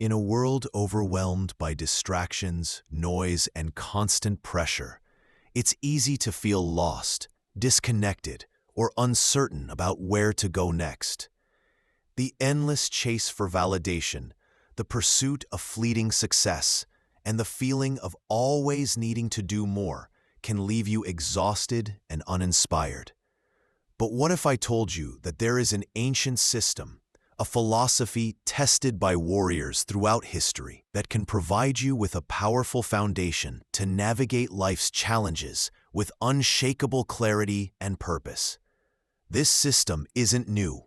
In a world overwhelmed by distractions, noise, and constant pressure, it's easy to feel lost, disconnected, or uncertain about where to go next. The endless chase for validation, the pursuit of fleeting success, and the feeling of always needing to do more can leave you exhausted and uninspired. But what if I told you that there is an ancient system, a philosophy tested by warriors throughout history that can provide you with a powerful foundation to navigate life's challenges with unshakable clarity and purpose? This system isn't new.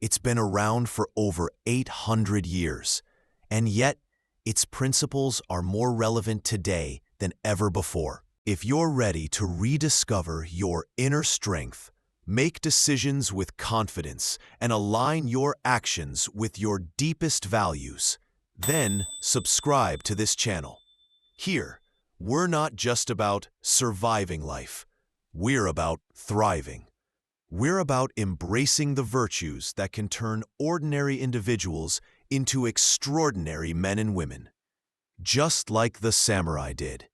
It's been around for over 800 years, and yet its principles are more relevant today than ever before. If you're ready to rediscover your inner strength, make decisions with confidence, and align your actions with your deepest values, then subscribe to this channel. Here, we're not just about surviving life. We're about thriving. We're about embracing the virtues that can turn ordinary individuals into extraordinary men and women, just like the samurai did.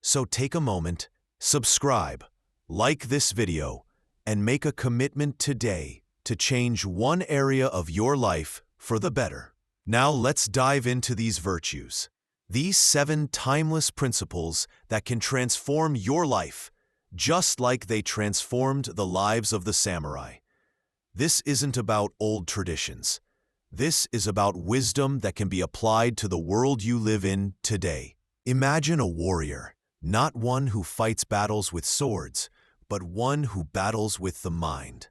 So take a moment, subscribe, like this video, and make a commitment today to change one area of your life for the better. Now let's dive into these virtues. These 7 timeless principles that can transform your life, just like they transformed the lives of the samurai. This isn't about old traditions. This is about wisdom that can be applied to the world you live in today. Imagine a warrior, not one who fights battles with swords, but one who battles with the mind.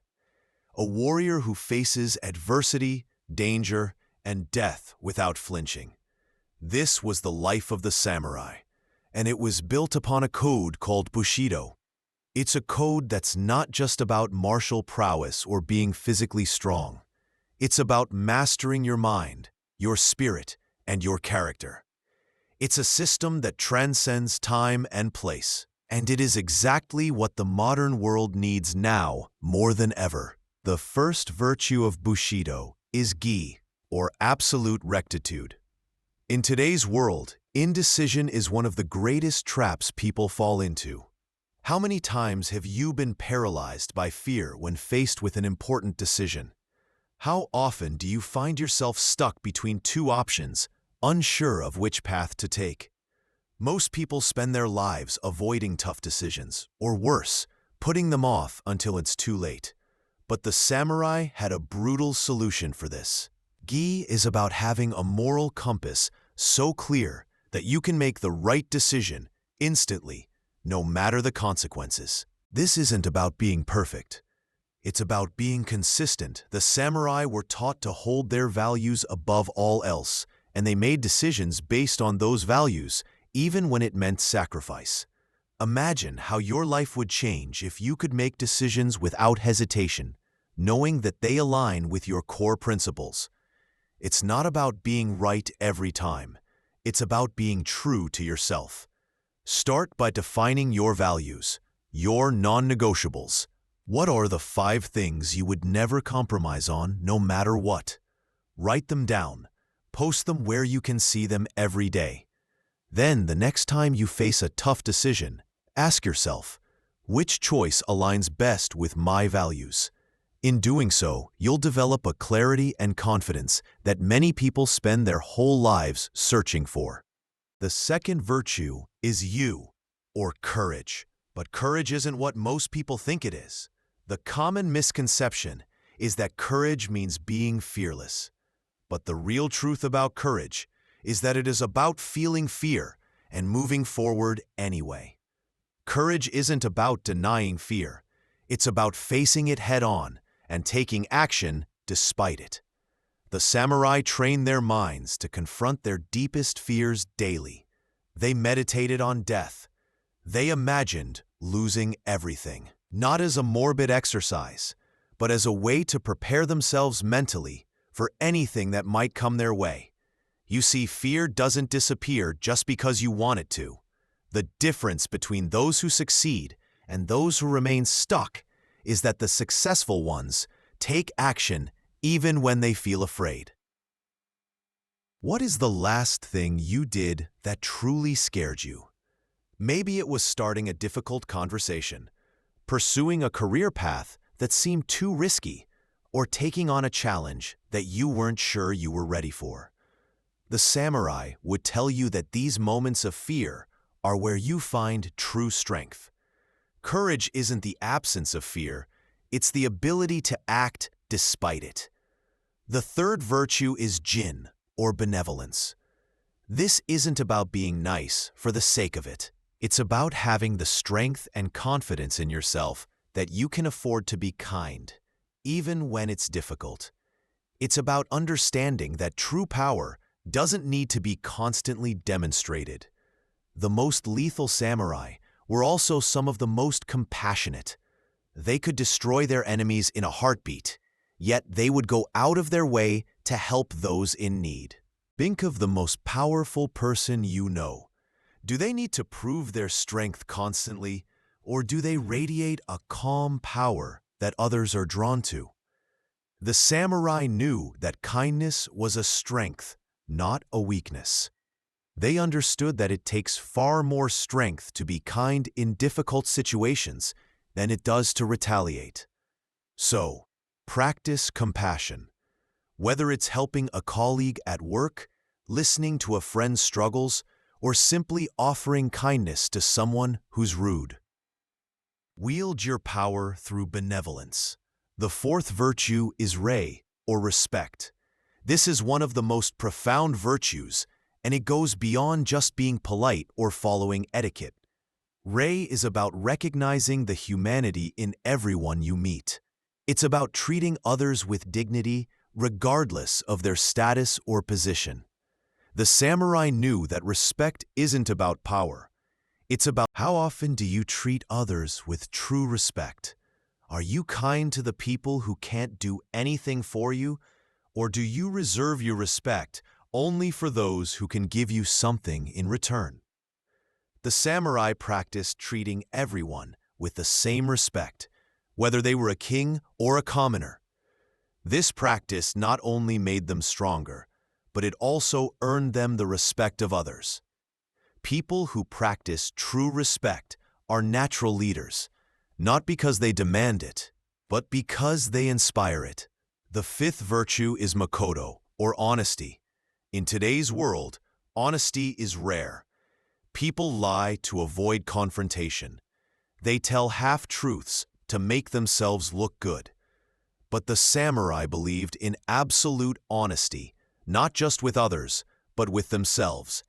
A warrior who faces adversity, danger, and death without flinching. This was the life of the samurai, and it was built upon a code called Bushido. It's a code that's not just about martial prowess or being physically strong. It's about mastering your mind, your spirit, and your character. It's a system that transcends time and place, and it is exactly what the modern world needs now more than ever. The first virtue of Bushido is gi, or absolute rectitude. In today's world, indecision is one of the greatest traps people fall into. How many times have you been paralyzed by fear when faced with an important decision? How often do you find yourself stuck between 2 options, unsure of which path to take? Most people spend their lives avoiding tough decisions, or worse, putting them off until it's too late. But the samurai had a brutal solution for this. Gi is about having a moral compass so clear that you can make the right decision instantly, no matter the consequences. This isn't about being perfect. It's about being consistent. The samurai were taught to hold their values above all else, and they made decisions based on those values, even when it meant sacrifice. Imagine how your life would change if you could make decisions without hesitation, knowing that they align with your core principles. It's not about being right every time. It's about being true to yourself. Start by defining your values, your non-negotiables. What are the 5 things you would never compromise on, no matter what? Write them down. Post them where you can see them every day. Then, the next time you face a tough decision, ask yourself, which choice aligns best with my values? In doing so, you'll develop a clarity and confidence that many people spend their whole lives searching for. The second virtue is you, or courage. But courage isn't what most people think it is. The common misconception is that courage means being fearless. But the real truth about courage is that it is about feeling fear and moving forward anyway. Courage isn't about denying fear. It's about facing it head-on and taking action despite it. The samurai trained their minds to confront their deepest fears daily. They meditated on death. They imagined losing everything, not as a morbid exercise, but as a way to prepare themselves mentally for anything that might come their way. You see, fear doesn't disappear just because you want it to. The difference between those who succeed and those who remain stuck is that the successful ones take action even when they feel afraid. What is the last thing you did that truly scared you? Maybe it was starting a difficult conversation, pursuing a career path that seemed too risky, or taking on a challenge that you weren't sure you were ready for. The samurai would tell you that these moments of fear are where you find true strength. Courage isn't the absence of fear, it's the ability to act despite it. The third virtue is jin, or benevolence. This isn't about being nice for the sake of it. It's about having the strength and confidence in yourself that you can afford to be kind, even when it's difficult. It's about understanding that true power doesn't need to be constantly demonstrated. The most lethal samurai were also some of the most compassionate. They could destroy their enemies in a heartbeat, yet they would go out of their way to help those in need. Think of the most powerful person you know. Do they need to prove their strength constantly, or do they radiate a calm power that others are drawn to? The samurai knew that kindness was a strength, not a weakness. They understood that it takes far more strength to be kind in difficult situations than it does to retaliate. So, practice compassion. Whether it's helping a colleague at work, listening to a friend's struggles, or simply offering kindness to someone who's rude. Wield your power through benevolence. The fourth virtue is rei, or respect. This is one of the most profound virtues, and it goes beyond just being polite or following etiquette. Rei is about recognizing the humanity in everyone you meet. It's about treating others with dignity, regardless of their status or position. The samurai knew that respect isn't about power. It's about how often do you treat others with true respect? Are you kind to the people who can't do anything for you, or do you reserve your respect only for those who can give you something in return? The samurai practiced treating everyone with the same respect, whether they were a king or a commoner. This practice not only made them stronger, but it also earned them the respect of others. People who practice true respect are natural leaders, not because they demand it, but because they inspire it. The fifth virtue is makoto, or honesty. In today's world, honesty is rare. People lie to avoid confrontation. They tell half-truths to make themselves look good. But the samurai believed in absolute honesty, not just with others, but with themselves.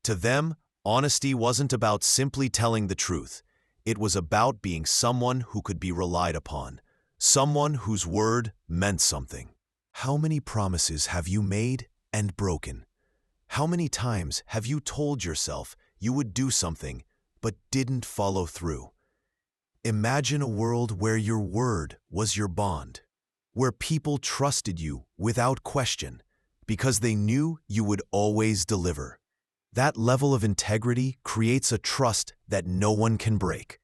To them, honesty wasn't about simply telling the truth. It was about being someone who could be relied upon, someone whose word meant something. How many promises have you made and broken? How many times have you told yourself you would do something but didn't follow through? Imagine a world where your word was your bond, where people trusted you without question because they knew you would always deliver. That level of integrity creates a trust that no one can break.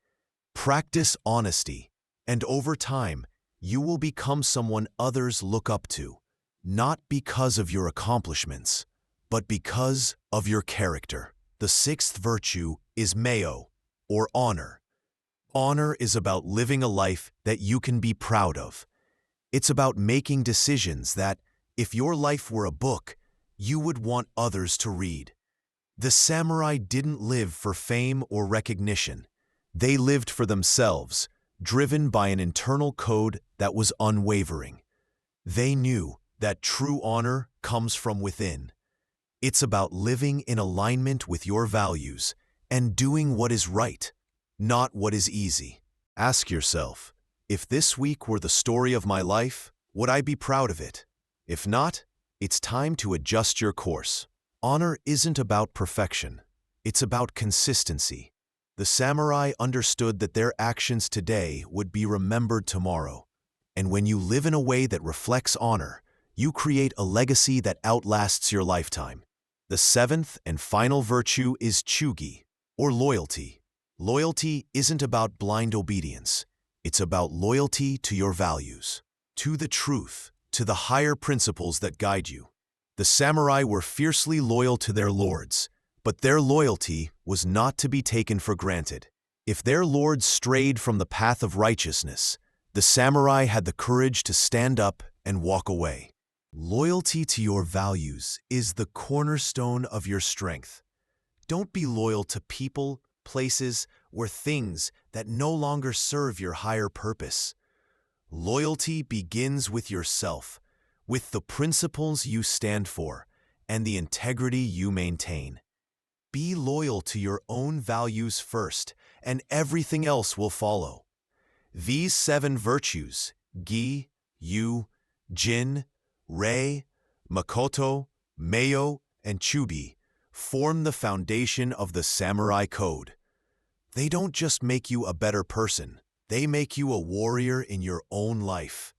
Practice honesty, and over time, you will become someone others look up to, not because of your accomplishments, but because of your character. The sixth virtue is meo, or honor. Honor is about living a life that you can be proud of. It's about making decisions that, if your life were a book, you would want others to read. The samurai didn't live for fame or recognition. They lived for themselves, driven by an internal code that was unwavering. They knew that true honor comes from within. It's about living in alignment with your values and doing what is right, not what is easy. Ask yourself, if this week were the story of my life, would I be proud of it? If not, it's time to adjust your course. Honor isn't about perfection. It's about consistency. The samurai understood that their actions today would be remembered tomorrow. And when you live in a way that reflects honor, you create a legacy that outlasts your lifetime. The seventh and final virtue is chugi, or loyalty. Loyalty isn't about blind obedience. It's about loyalty to your values, to the truth, to the higher principles that guide you. The samurai were fiercely loyal to their lords, but their loyalty was not to be taken for granted. If their lords strayed from the path of righteousness, the samurai had the courage to stand up and walk away. Loyalty to your values is the cornerstone of your strength. Don't be loyal to people, places, or things that no longer serve your higher purpose. Loyalty begins with yourself, with the principles you stand for, and the integrity you maintain. Be loyal to your own values first, and everything else will follow. These 7 virtues, Gi, Yu, Jin, Rei, Makoto, Meio, and Chubi, form the foundation of the samurai code. They don't just make you a better person, they make you a warrior in your own life.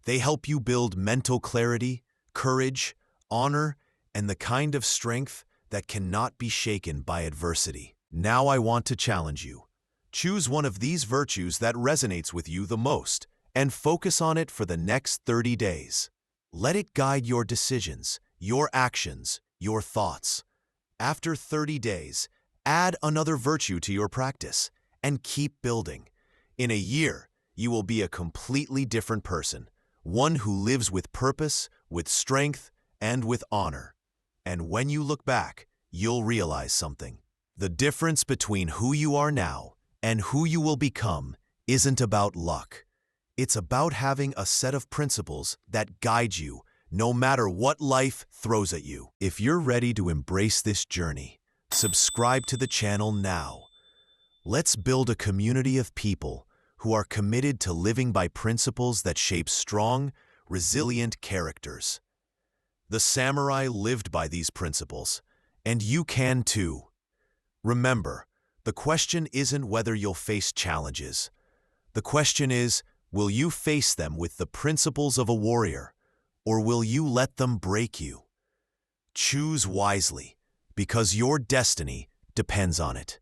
They help you build mental clarity, courage, honor, and the kind of strength that cannot be shaken by adversity. Now I want to challenge you. Choose one of these virtues that resonates with you the most and focus on it for the next 30 days. Let it guide your decisions, your actions, your thoughts. After 30 days, add another virtue to your practice and keep building. In a year, you will be a completely different person, one who lives with purpose, with strength, and with honor. And when you look back, you'll realize something. The difference between who you are now and who you will become isn't about luck. It's about having a set of principles that guide you no matter what life throws at you. If you're ready to embrace this journey, subscribe to the channel now. Let's build a community of people who are committed to living by principles that shape strong, resilient characters. The samurai lived by these principles, and you can too. Remember, the question isn't whether you'll face challenges. The question is, will you face them with the principles of a warrior, or will you let them break you? Choose wisely, because your destiny depends on it.